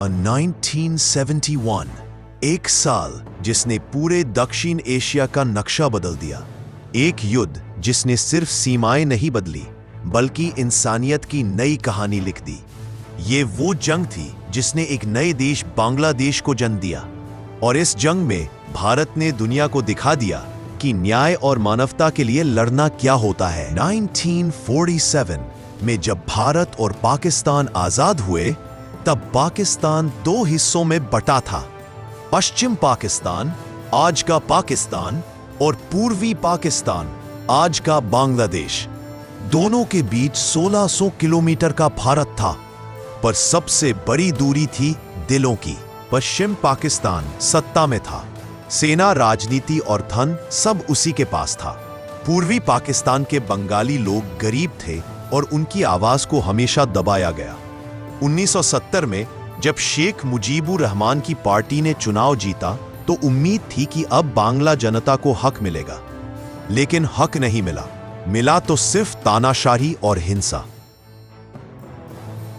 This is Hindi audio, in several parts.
1971, एक साल जिसने पूरे दक्षिण एशिया का नक्शा बदल दिया। एक युद्ध जिसने सिर्फ सीमाएं नहीं बदली बल्कि इंसानियत की नई कहानी लिख दी। ये वो जंग थी जिसने एक नए देश बांग्लादेश को जन्म दिया, और इस जंग में भारत ने दुनिया को दिखा दिया कि न्याय और मानवता के लिए लड़ना क्या होता है। 1947 में जब भारत और पाकिस्तान आजाद हुए, तब पाकिस्तान दो हिस्सों में बटा था। पश्चिम पाकिस्तान, आज का पाकिस्तान, और पूर्वी पाकिस्तान, आज का बांग्लादेश। दोनों के बीच 1600 किलोमीटर का भारत था, पर सबसे बड़ी दूरी थी दिलों की। पश्चिम पाकिस्तान सत्ता में था, सेना, राजनीति और धन सब उसी के पास था। पूर्वी पाकिस्तान के बंगाली लोग गरीब थे और उनकी आवाज को हमेशा दबाया गया। 1970 में जब शेख मुजीबुर रहमान की पार्टी ने चुनाव जीता, तो उम्मीद थी कि अब बांग्ला जनता को हक मिलेगा, लेकिन हक नहीं मिला। मिला तो सिर्फ तानाशाही और हिंसा।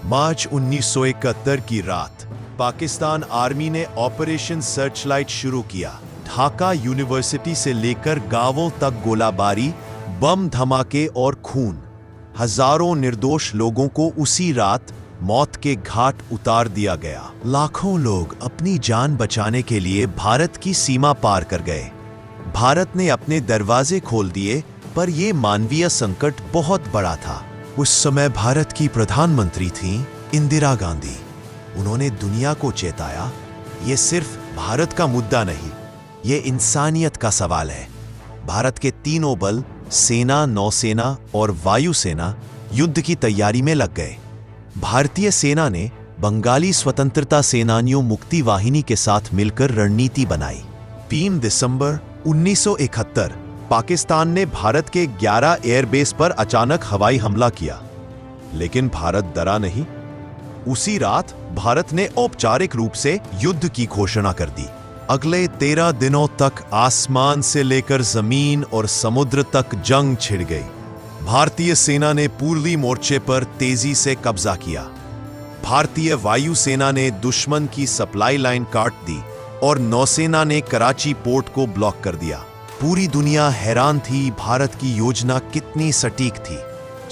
मार्च 1971 की रात पाकिस्तान आर्मी ने ऑपरेशन सर्चलाइट शुरू किया। ढाका यूनिवर्सिटी से लेकर गांवों तक गोलाबारी, बम धमाके और खून। हजारों निर्दोष लोगों को उसी रात मौत के घाट उतार दिया गया। लाखों लोग अपनी जान बचाने के लिए भारत की सीमा पार कर गए। भारत ने अपने दरवाजे खोल दिए, पर यह मानवीय संकट बहुत बड़ा था। उस समय भारत की प्रधानमंत्री थी इंदिरा गांधी। उन्होंने दुनिया को चेताया, ये सिर्फ भारत का मुद्दा नहीं, ये इंसानियत का सवाल है। भारत के तीनों बल, सेना, नौसेना और वायुसेना, युद्ध की तैयारी में लग गए। भारतीय सेना ने बंगाली स्वतंत्रता सेनानियों मुक्ति वाहिनी के साथ मिलकर रणनीति बनाई। 3 दिसंबर 1971 पाकिस्तान ने भारत के 11 एयरबेस पर अचानक हवाई हमला किया, लेकिन भारत डरा नहीं। उसी रात भारत ने औपचारिक रूप से युद्ध की घोषणा कर दी। अगले 13 दिनों तक आसमान से लेकर जमीन और समुद्र तक जंग छिड़ गई। भारतीय सेना ने पूर्वी मोर्चे पर तेजी से कब्जा किया। भारतीय वायुसेना ने दुश्मन की सप्लाई लाइन काट दी और नौसेना ने कराची पोर्ट को ब्लॉक कर दिया। पूरी दुनिया हैरान थी भारत की योजना कितनी सटीक थी।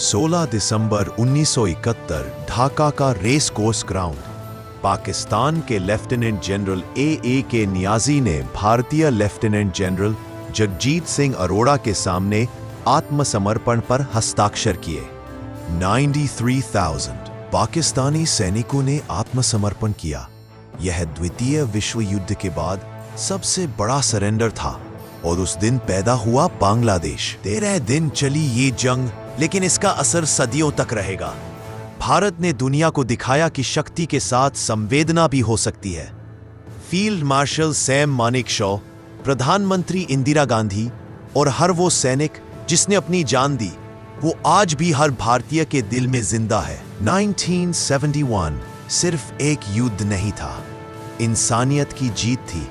16 दिसंबर 1971 ढाका का रेस कोर्स ग्राउंड, पाकिस्तान के लेफ्टिनेंट जनरल A.A.K. नियाजी ने भारतीय लेफ्टिनेंट जनरल जगजीत सिंह अरोड़ा के सामने आत्मसमर्पण पर हस्ताक्षर किए। 93,000 पाकिस्तानी सैनिकों ने आत्मसमर्पण किया। यह द्वितीय विश्व युद्ध के बाद सबसे बड़ा सरेंडर था, और उस दिन पैदा हुआ बांग्लादेश। 13 दिन चली ये जंग, लेकिन इसका असर सदियों तक रहेगा। भारत ने दुनिया को दिखाया कि शक्ति के साथ संवेदना भी हो सकती है। फील्ड मार्शल सैम मानेकशॉ, प्रधानमंत्री इंदिरा गांधी और हर वो सैनिक जिसने अपनी जान दी, वो आज भी हर भारतीय के दिल में जिंदा है। 1971 सिर्फ एक युद्ध नहीं था, इंसानियत की जीत थी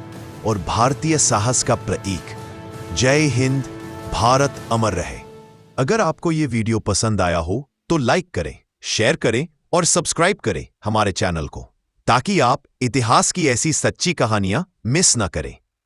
और भारतीय साहस का प्रतीक। जय हिंद, भारत अमर रहे। अगर आपको ये वीडियो पसंद आया हो तो लाइक करें, शेयर करें और सब्सक्राइब करें हमारे चैनल को, ताकि आप इतिहास की ऐसी सच्ची कहानियां मिस न करें।